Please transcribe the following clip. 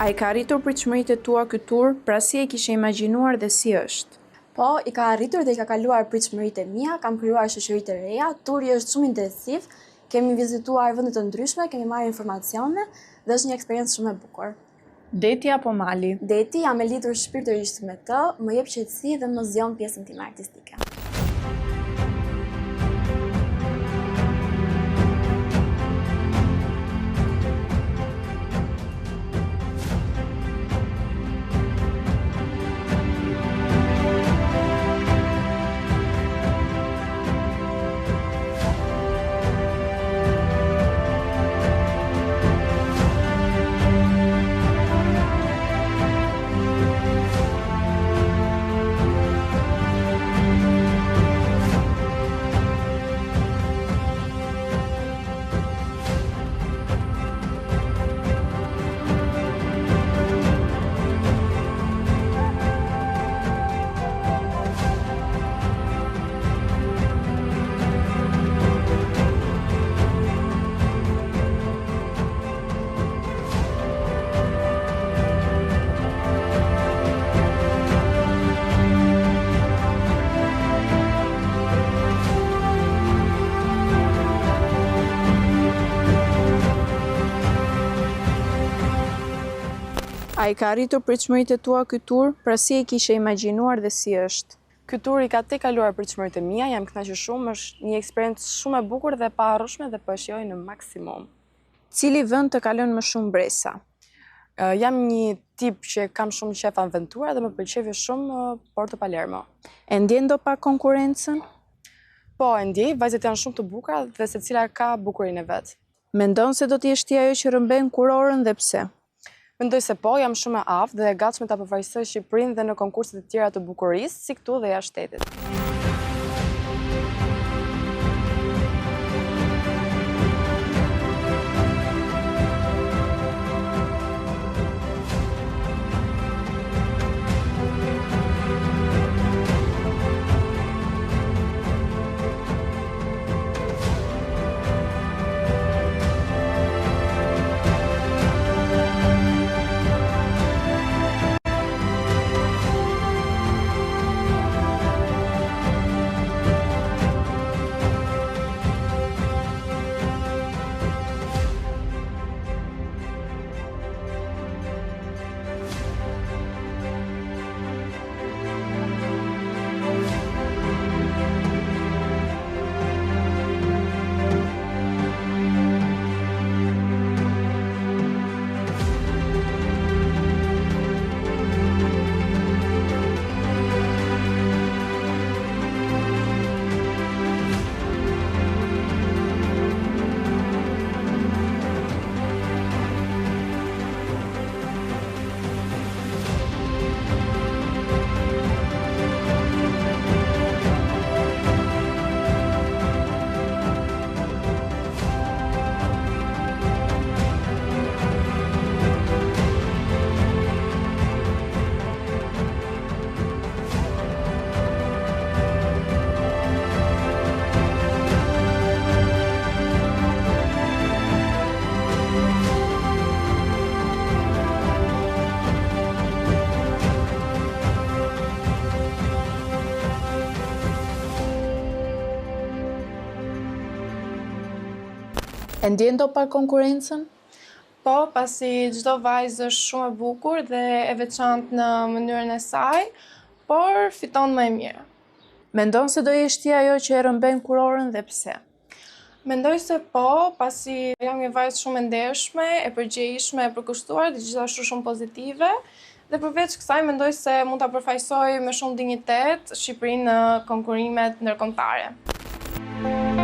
A i ka arritur pritshmëritë e tua ky tur, pra si e kishe imagjinuar dhe si është? Po, i ka arritur dhe i ka kaluar pritshmëritë e mia, kam krijuar shoqëri të reja, turi është shumë intensiv, kemi vizituar vende të ndryshme, kemi marrë informacione dhe është një eksperiencë shumë e bukur. Deti apo mali? Deti, jam e lidhur shpirtërisht me të, më jep qetësi dhe më zgjon pjesën time artistike. A i ka arritur pritshmëritë e tua ky tur, pra si e kishe imagjinuar dhe si është? Ky tur i ka te kaluar pritshmëritë e mia, jam kënaqur shumë, është një eksperiencë shumë e bukur dhe e paharrueshme dhe po e shijoj në maksimum. Cili vend të kalon më shumë bresa? Jam një tip që kam shumë qef aventura dhe më pëlqej shumë Porto Palermo. E ndjen do pak konkurrencën? Po, e ndjej, vajzat janë shumë të bukura dhe secila ka bukurinë e vet. Mendon se do të jesh ti ajo që rrëmben kurorën dhe pse? Mendoj se po, jam shumë e aftë dhe e gatshme ta përfaqësoj Shqipërinë dhe në konkurset e tjera të bukurisë, si këtu dhe jashtë shtetit. E ndjen do pak konkurrencën? Po, pasi çdo vajzë është shumë e bukur dhe e veçantë në mënyrën e saj, por fiton më e mirë. Mendon se do jesh ti ajo që e rrëmben kurorën dhe pse? Mendoj se po, pasi jam një vajzë shumë e ndershme, e përgjegjshme, e përkushtuar dhe gjithashtu shumë pozitive. Dhe përveç kësaj mendoj se mund ta përfaqësoj me shumë dinjitet Shqipërinë në konkurimet ndërkombëtare.